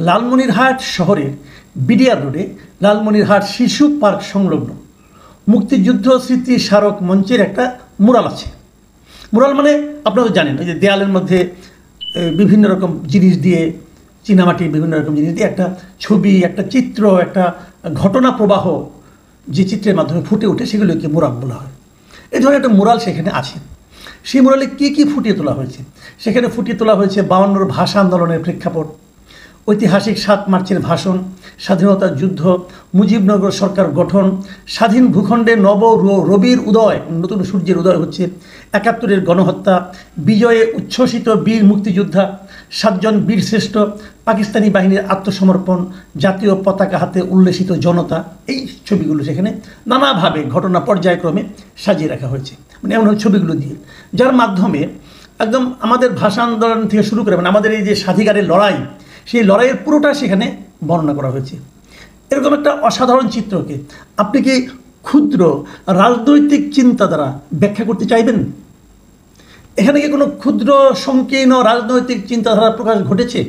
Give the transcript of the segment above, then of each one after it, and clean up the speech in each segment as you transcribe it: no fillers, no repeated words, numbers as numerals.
লালমনিরহাট শহরের বিডিআর রোডে লালমনিরহাট শিশু পার্ক সংলগ্ন মুক্তিযুদ্ধ স্মৃতি স্মারক মঞ্চের একটা মুরাল আছে। মুরাল মানে আপনারা তো জানেন, ওই যে দেয়ালের মধ্যে বিভিন্ন রকম জিনিস দিয়ে, চীনামাটির বিভিন্ন রকম জিনিস দিয়ে একটা ছবি, একটা চিত্র, একটা ঘটনা প্রবাহ যে চিত্রের মাধ্যমে ফুটে ওঠে সেগুলোকে মুরাল বলা হয়। এই ধরনের একটা মুরাল সেখানে আছে। সেই মুরালে কী কী ফুটিয়ে তোলা হয়েছে? সেখানে ফুটিয়ে তোলা হয়েছে 52 ভাষা আন্দোলনের প্রেক্ষাপট, ঐতিহাসিক ৭ মার্চের ভাষণ, স্বাধীনতার যুদ্ধ, মুজিবনগর সরকার গঠন, স্বাধীন ভূখণ্ডে রবির উদয়, নতুন সূর্যের উদয় হচ্ছে, ৭১-এর গণহত্যা, বিজয়ে উচ্ছ্বসিত বীর মুক্তিযোদ্ধা, ৭ জন বীরশ্রেষ্ঠ, পাকিস্তানি বাহিনীর আত্মসমর্পণ, জাতীয় পতাকা হাতে উল্লেসিত জনতা। এই ছবিগুলো সেখানে নানাভাবে ঘটনা পর্যায়ক্রমে সাজিয়ে রাখা হয়েছে, মানে এমন ছবিগুলো দিয়ে, যার মাধ্যমে একদম আমাদের ভাষা আন্দোলন থেকে শুরু করে মানে আমাদের এই যে স্বাধিকারের লড়াই, সেই লড়াইয়ের পুরোটা সেখানে বর্ণনা করা হয়েছে। এরকম একটা অসাধারণ চিত্রকে আপনি কি ক্ষুদ্র রাজনৈতিক চিন্তা দ্বারা ব্যাখ্যা করতে চাইবেন? এখানে কি কোনো ক্ষুদ্র সংকীর্ণ রাজনৈতিক চিন্তাধারা প্রকাশ ঘটেছে?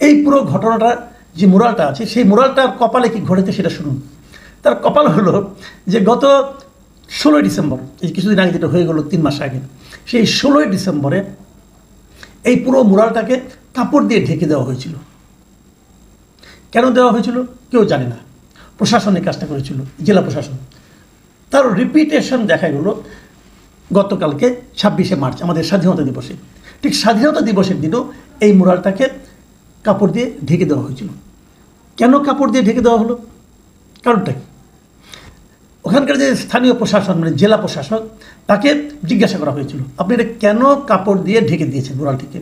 এই পুরো ঘটনাটা যে মুরালটা আছে, সেই মুরালটার কপালে কি ঘটেছে সেটা শুনুন। তার কপাল হলো যে গত 16 ডিসেম্বর, এই কিছুদিন আগে যেটা হয়ে গেল 3 মাস আগে, সেই 16 ডিসেম্বরে এই পুরো মুরালটাকে কাপড় দিয়ে ঢেকে দেওয়া হয়েছিল। কেন দেওয়া হয়েছিল কেউ জানে না, প্রশাসনের কাজটা করেছিল, জেলা প্রশাসন। তার রিপিটেশন দেখা গেল গতকালকে 26শে মার্চ, আমাদের স্বাধীনতা দিবসে। ঠিক স্বাধীনতা দিবসের দিনও এই মুরালটাকে কাপড় দিয়ে ঢেকে দেওয়া হয়েছিল। কেন কাপড় দিয়ে ঢেকে দেওয়া হলো? কারণটা কি? ওখানকার যে স্থানীয় প্রশাসন মানে জেলা প্রশাসক, তাকে জিজ্ঞাসা করা হয়েছিল, আপনি এটা কেন কাপড় দিয়ে ঢেকে দিয়েছেন মুরালটিকে?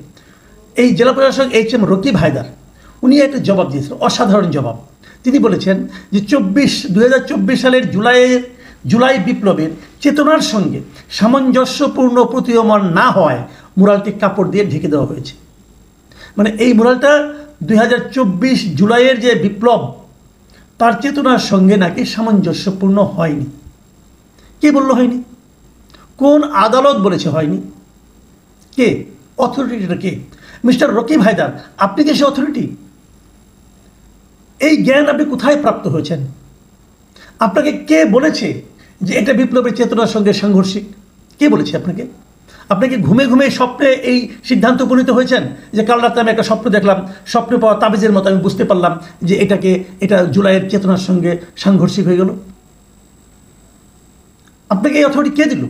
এই জেলা প্রশাসক HM রকিব হায়দার উনি একটা জবাব দিয়েছিলেন, অসাধারণ জবাব। তিনি বলেছেন যে 2024 সালের জুলাই বিপ্লবের চেতনার সঙ্গে সামঞ্জস্যপূর্ণ প্রতীয়মান না হওয়ায় মুরালটি কাপড় দিয়ে ঢেকে দেওয়া হয়েছে। মানে এই মুরালটা 2024 জুলাইয়ের যে বিপ্লব, তার চেতনার সঙ্গে নাকি সামঞ্জস্যপূর্ণ হয়নি। কে বলল হয়নি? কোন আদালত বলেছে হয়নি? কে অথরিটিটা? কে? মিস্টার রকিব হায়দার, আপনি কি সে অথরিটি? এই জ্ঞান আপনি কোথায় প্রাপ্ত হয়েছেন? আপনাকে কে বলেছে যে এটা বিপ্লবের চেতনার সঙ্গে সাংঘর্ষিক? কে বলেছে আপনাকে? আপনাকে ঘুমে ঘুমে স্বপ্নে এই সিদ্ধান্ত উপনীত হয়েছেন যে কাল রাতে আমি একটা স্বপ্ন দেখলাম, স্বপ্নে পাওয়া তাবিজের মতো আমি বুঝতে পারলাম যে এটা জুলাইয়ের চেতনার সঙ্গে সাংঘর্ষিক হয়ে গেল? আপনাকে এই অথরিটি কে দিল?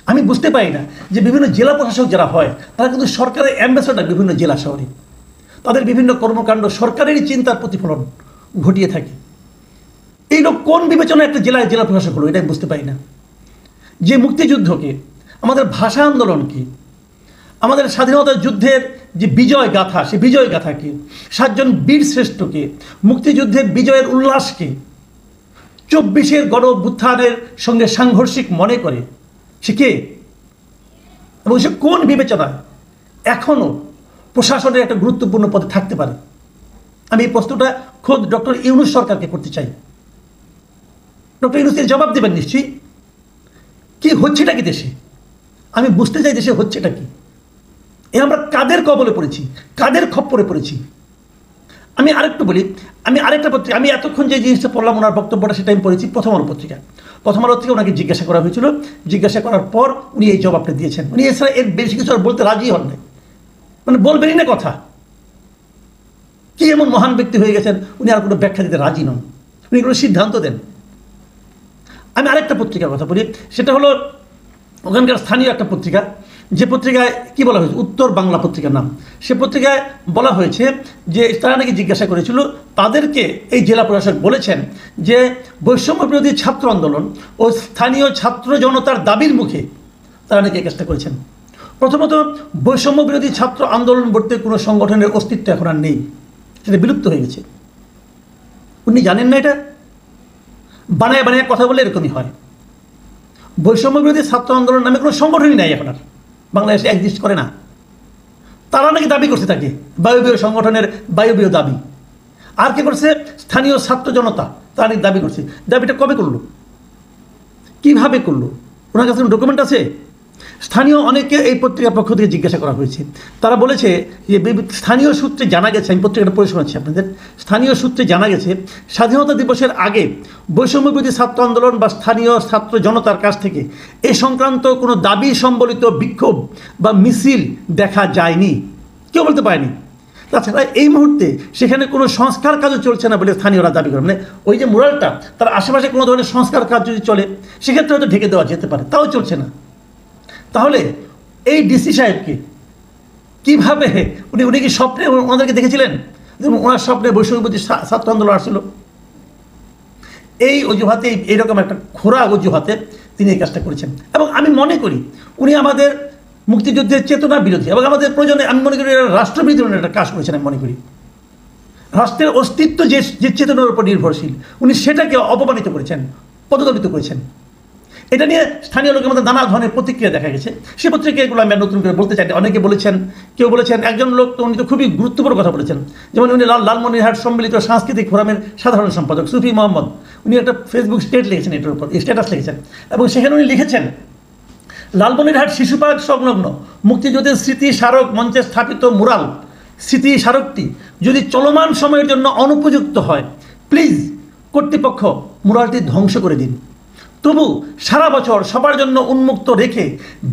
আমি বুঝতে পারি না যে বিভিন্ন জেলা প্রশাসক যারা হয় তারা কিন্তু সরকারের অ্যাম্বাসেডর, বিভিন্ন জেলা শহরে তাদের বিভিন্ন কর্মকাণ্ড সরকারেরই চিন্তার প্রতিফলন ঘটিয়ে থাকে। এই লোক কোন বিবেচনায় একটা জেলা প্রশাসক হলো, এটা আমি বুঝতে পারি না। যে মুক্তিযুদ্ধকে, আমাদের ভাষা আন্দোলনকে, আমাদের স্বাধীনতা যুদ্ধের যে বিজয় গাথা, সে বিজয় গাথাকে, ৭ জন বীর শ্রেষ্ঠকে, মুক্তিযুদ্ধের বিজয়ের উল্লাসকে 24-এর গণ অভ্যুত্থানের সঙ্গে সাংঘর্ষিক মনে করে, সে কে এবং সে কোন বিবেচনায় এখনও প্রশাসনের একটা গুরুত্বপূর্ণ পদে থাকতে পারে? আমি এই প্রশ্নটা খোদ ডক্টর ইউনূস সরকারকে করতে চাই। ডক্টর ইউনূস এর জবাব দেবেন নিশ্চয়ই। কি হচ্ছেটা কি দেশে? আমি বুঝতে চাই দেশে হচ্ছেটা কি। আমরা কাদের কবলে পড়েছি, কাদের খপ্পরে পড়েছি? আমি আরেকটু বলি, আমি আরেকটা পত্রিকা, আমি এতক্ষণ যে জিনিসটা পড়লাম ওনার বক্তব্যটা, সেটা আমি পড়েছি প্রথম আলো পত্রিকা। প্রথম আলো থেকে ওনাকে জিজ্ঞাসা করা হয়েছিল, জিজ্ঞাসা করার পর উনি এই জবাবটা দিয়েছেন। উনি এছাড়া এর বেশি কিছু আর বলতে রাজি হন নাই, মানে বলবেনই না কথা। কি এমন মহান ব্যক্তি হয়ে গেছেন উনি আর কোনো ব্যাখ্যা দিতে রাজি নন, উনি কোনো সিদ্ধান্ত দেন। আমি আরেকটা পত্রিকার কথা বলি, সেটা হলো ওখানকার স্থানীয় একটা পত্রিকা, যে পত্রিকায় কি বলা হয়েছে, উত্তর বাংলা পত্রিকার নাম। সে পত্রিকায় বলা হয়েছে যে তারা নাকি জিজ্ঞাসা করেছিল, তাদেরকে এই জেলা প্রশাসক বলেছেন যে বৈষম্য বিরোধী ছাত্র আন্দোলন ও স্থানীয় ছাত্র জনতার দাবির মুখে তারা নাকি এই কাজটা করেছেন। প্রথমত, বৈষম্য বিরোধী ছাত্র আন্দোলন বলতে কোনো সংগঠনের অস্তিত্ব এখন আর নেই, সেটা বিলুপ্ত হয়ে গেছে। উনি জানেন না এটা? বানায় বানায় কথা বলে এরকমই হয়। বৈষম্য বিরোধী ছাত্র আন্দোলন নামে কোনো সংগঠনই নাই এখন আর, বাংলাদেশে এক্সিস্ট করে না। তারা নাকি দাবি করছে তাকে বায়বীয় সংগঠনের বায়বীয় দাবি। আর কে করছে? স্থানীয় ছাত্র জনতা, তারা নাকি দাবি করছে। দাবিটা কবে করলো, কিভাবে করলো? ওনার কাছে ডকুমেন্ট আছে? স্থানীয় অনেকে এই পত্রিকার পক্ষ থেকে জিজ্ঞাসা করা হয়েছে, তারা বলেছে যে স্থানীয় সূত্রে জানা গেছে, আমি পত্রিকাটা পড়ে শোনাচ্ছি আপনাদের, স্থানীয় সূত্রে জানা গেছে স্বাধীনতা দিবসের আগে বৈষম্যবিরোধী ছাত্র আন্দোলন বা স্থানীয় ছাত্র জনতার কাছ থেকে এ সংক্রান্ত কোনো দাবি সম্বলিত বিক্ষোভ বা মিছিল দেখা যায়নি, কেউ বলতে পারেনি। তাছাড়া এই মুহূর্তে সেখানে কোনো সংস্কার কাজও চলছে না বলে স্থানীয়রা দাবি করে, মানে ওই যে মুরালটা তার আশেপাশে কোনো ধরনের সংস্কার কাজ যদি চলে সেক্ষেত্রে হয়তো ঢেকে দেওয়া যেতে পারে, তাও চলছে না। তাহলে এই ডিসি সাহেবকে কীভাবে উনি কি স্বপ্নে ওনাদেরকে দেখেছিলেন? ওনার স্বপ্নে বৈষম্যবিরোধী ছাত্র আন্দোলন আসছিল, এই অজুহাতে, এইরকম একটা খোরা অজুহাতে তিনি এই কাজটা করেছেন। এবং আমি মনে করি উনি আমাদের মুক্তিযুদ্ধের চেতনা বিরোধী এবং আমাদের প্রয়োজনে আমি মনে করি রাষ্ট্রবিরোধী একটা কাজ করেছেন। আমি মনে করি রাষ্ট্রের অস্তিত্ব যে চেতনার উপর নির্ভরশীল, উনি সেটাকে অপমানিত করেছেন, পদদলিত করেছেন। এটা নিয়ে স্থানীয় লোকের মধ্যে নানা ধরনের প্রতিক্রিয়া দেখা গেছে। সে পত্রিকাগুলো আমি নতুন করে বলতে চাই। অনেকে বলেছেন, কেউ বলেছেন, একজন লোক তো উনি তো খুবই গুরুত্বপূর্ণ কথা বলেছেন, যেমন উনি লালমনিরহাট সম্মিলিত সাংস্কৃতিক ফোরামের সাধারণ সম্পাদক সুফি মোহাম্মদ, উনি একটা ফেসবুক লিখেছেন, এটার উপর স্ট্যাটাস লিখেছেন, এবং সেখানে উনি লিখেছেন লালমনিরহাট শিশু পার্ক সংলগ্ন মুক্তিযুদ্ধের স্মৃতি স্মারক মঞ্চে স্থাপিত মুরাল স্মৃতি স্মারকটি যদি চলমান সময়ের জন্য অনুপযুক্ত হয়, প্লিজ কর্তৃপক্ষ মুরালটি ধ্বংস করে দিন। তবু সারা বছর সবার জন্য উন্মুক্ত রেখে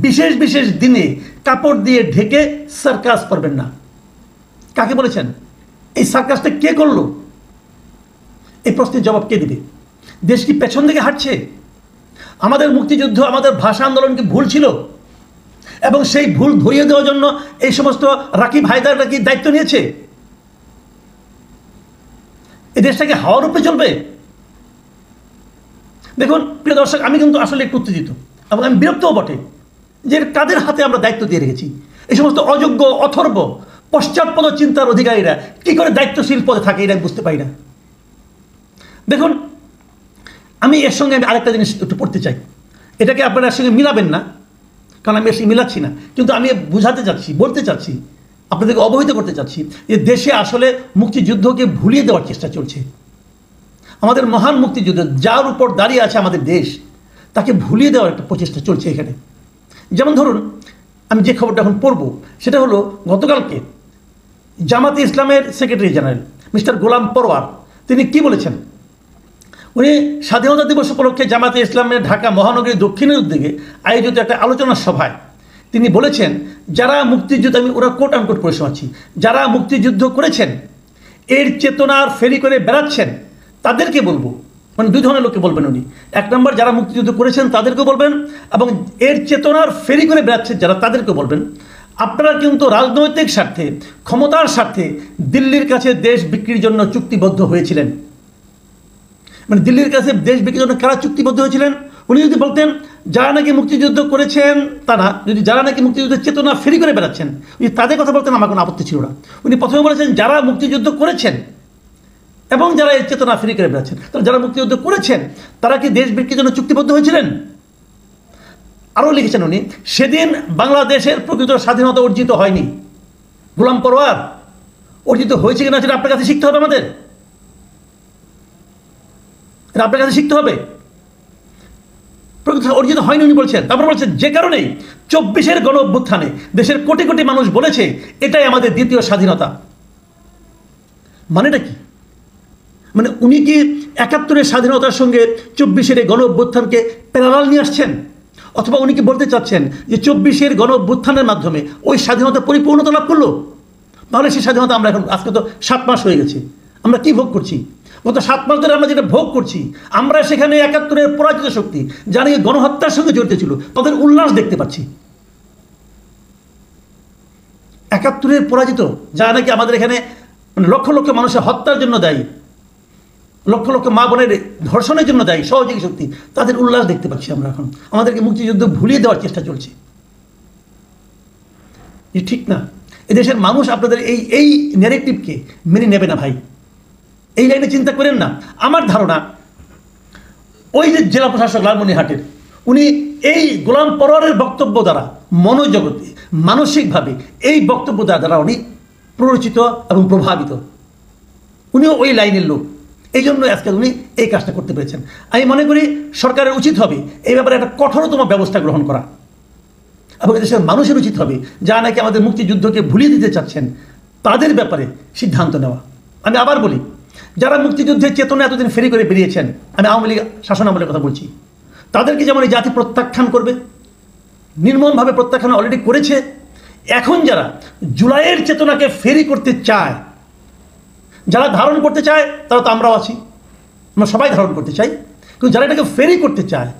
বিশেষ বিশেষ দিনে কাপড় দিয়ে ঢেকে সার্কাস করবেন না। কাকে বলেছেন? এই সার্কাসটা কে করলো? এই প্রশ্নের জবাব কে দিবে? দেশ কি পেছন দিকে হাঁটছে? আমাদের মুক্তিযুদ্ধ, আমাদের ভাষা আন্দোলন কি ভুল ছিল? এবং সেই ভুল ধরিয়ে দেওয়ার জন্য এই সমস্ত রাকিব হায়দাররা কি দায়িত্ব নিয়েছে? এই দেশটাকে হাওয়ার উপরে চলবে? দেখুন প্রিয় দর্শক, আমি কিন্তু আসলে একটু উত্তেজিত এবং আমি বিরক্তও বটে যে কাদের হাতে আমরা দায়িত্ব দিয়ে রেখেছি। এই সমস্ত অযোগ্য, অথর্ব, পশ্চাৎপদ চিন্তার অধিকারীরা কী করে দায়িত্বশীল পদে থাকে, এটা বুঝতে পারি না। দেখুন, আমি এর সঙ্গে আরেকটা জিনিস একটু পড়তে চাই, এটাকে আপনারা এর সঙ্গে মিলাবেন না, কারণ আমি এর সঙ্গে মিলাচ্ছি না, কিন্তু আমি বুঝাতে চাচ্ছি, বলতে চাচ্ছি, আপনাদেরকে অবহিত করতে চাচ্ছি যে দেশে আসলে মুক্তিযুদ্ধকে ভুলিয়ে দেওয়ার চেষ্টা চলছে। আমাদের মহান মুক্তিযুদ্ধ, যার উপর দাঁড়িয়ে আছে আমাদের দেশ, তাকে ভুলিয়ে দেওয়ার একটা প্রচেষ্টা চলছে এখানে। যেমন ধরুন, আমি যে খবরটা এখন পড়ব সেটা হলো, গতকালকে জামাতে ইসলামের সেক্রেটারি জেনারেল মিস্টার গোলাম পরোয়ার তিনি কি বলেছেন? উনি স্বাধীনতা দিবস উপলক্ষে জামাতে ইসলামের ঢাকা মহানগরীর দক্ষিণের উদ্যোগে আয়োজিত একটা আলোচনা সভায় তিনি বলেছেন, যারা মুক্তিযুদ্ধ, আমি ওরা কোট আনকোট পড়ে শোনাচ্ছি, যারা মুক্তিযুদ্ধ করেছেন, এর চেতনার ফেরি করে বেড়াচ্ছেন, তাদেরকে বলবো, মানে দুই ধরনের লোককে বলবেন উনি। এক নম্বর, যারা মুক্তিযুদ্ধ করেছেন তাদেরকেও বলবেন, এবং এর চেতনার ফেরি করে বেড়াচ্ছেন যারা, তাদেরকেও বলবেন, আপনারা কিন্তু রাজনৈতিক স্বার্থে, ক্ষমতার স্বার্থে দিল্লির কাছে দেশ বিক্রির জন্য চুক্তিবদ্ধ হয়েছিলেন। মানে দিল্লির কাছে দেশ বিক্রির জন্য কারা চুক্তিবদ্ধ হয়েছিলেন? উনি যদি বলতেন যারা নাকি মুক্তিযুদ্ধ করেছেন তারা, যদি যারা নাকি মুক্তিযুদ্ধের চেতনা ফেরি করে বেড়াচ্ছেন, যদি তাদের কথা বলতেন আমার কোনো আপত্তি ছিল না। উনি প্রথমে বলেছেন যারা মুক্তিযুদ্ধ করেছেন এবং যারা এই চেতনা ফেরি করে বেড়াচ্ছেন, তারা যারা মুক্তিযুদ্ধ করেছেন তারা কি দেশ বিক্রির জন্য চুক্তিবদ্ধ হয়েছিলেন? আরও লিখেছেন উনি, সেদিন বাংলাদেশের প্রকৃত স্বাধীনতা অর্জিত হয়নি। গোলাম পরোয়ার, অর্জিত হয়েছে কিনা সেটা আপনার কাছে শিখতে হবে, আমাদের এটা আপনার কাছে শিখতে হবে। প্রকৃত অর্জিত হয়নি উনি বলছেন। তারপর বলছেন, যে কারণেই 24-এর গণ অভ্যুত্থানে দেশের কোটি কোটি মানুষ বলেছে এটাই আমাদের দ্বিতীয় স্বাধীনতা। মানেটা কি? মানে উনি কি 71-এর স্বাধীনতার সঙ্গে 24-এর গণ অভ্যুত্থানকে প্যারালাল নিয়ে আসছেন? অথবা উনি কি বলতে চাচ্ছেন যে 24-এর গণ অভ্যুত্থানের মাধ্যমে ওই স্বাধীনতা পরিপূর্ণতা লাভ করলো? তাহলে সেই স্বাধীনতা আমরা এখন, আজকে তো 7 মাস হয়ে গেছে, আমরা কি ভোগ করছি? গত 7 মাস ধরে আমরা যেটা ভোগ করছি, আমরা সেখানে 71-এর পরাজিত শক্তি যারা এই গণহত্যার সঙ্গে জড়িত ছিল তাদের উল্লাস দেখতে পাচ্ছি। 71-এর পরাজিত যারা নাকি আমাদের এখানে মানে লক্ষ লক্ষ মানুষের হত্যার জন্য দায়ী, লক্ষ লক্ষ মা বোনের ধর্ষণের জন্য দায়ী সহযোগী শক্তি, তাদের উল্লাস দেখতে পাচ্ছি আমরা এখন। আমাদেরকে মুক্তিযুদ্ধ ভুলিয়ে দেওয়ার চেষ্টা চলছে। এ ঠিক না। এদেশের মানুষ আপনাদের এই ন্যারেটিভকে মেনে নেবে না ভাই, এই লাইনে চিন্তা করেন না। আমার ধারণা ওই যে জেলা প্রশাসক লালমনিরহাটের, উনি এই গোলাম পরোয়ারের বক্তব্য দ্বারা মনোজগতে, মানসিকভাবে এই বক্তব্য দ্বারা উনি প্ররোচিত এবং প্রভাবিত। উনিও ওই লাইনের লোক, এই জন্য আজকে উনি এই কাজটা করতে পেরেছেন। আমি মনে করি সরকারের উচিত হবে এই ব্যাপারে একটা কঠোরতম ব্যবস্থা গ্রহণ করা। এবং দেশের মানুষের উচিত হবে যারা নাকি আমাদের মুক্তিযুদ্ধকে ভুলিয়ে দিতে চাচ্ছেন তাদের ব্যাপারে সিদ্ধান্ত নেওয়া। আমি আবার বলি, যারা মুক্তিযুদ্ধের চেতনা এতদিন ফেরি করে বেরিয়েছেন, আমি আওয়ামী লীগ শাসন আমলের কথা বলছি, তাদেরকে যেমন এই জাতি প্রত্যাখ্যান করবে, নির্মমভাবে প্রত্যাখ্যান অলরেডি করেছে। এখন যারা জুলাইয়ের চেতনাকে ফেরি করতে চায়, যারা ধারণ করতে চায়, তারা তো আমরাও আছি, আমরা সবাই ধারণ করতে চাই, কিন্তু যারা এটাকে ফেরি করতে চায়,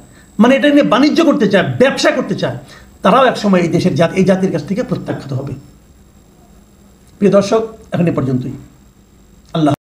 মানে এটা নিয়ে বাণিজ্য করতে চায়, ব্যবসা করতে চায়, তারাও একসময় এই দেশের এই জাতির কাছ থেকে প্রত্যাখ্যাত হবে। প্রিয় দর্শক, এখন এ পর্যন্তই। আল্লাহ।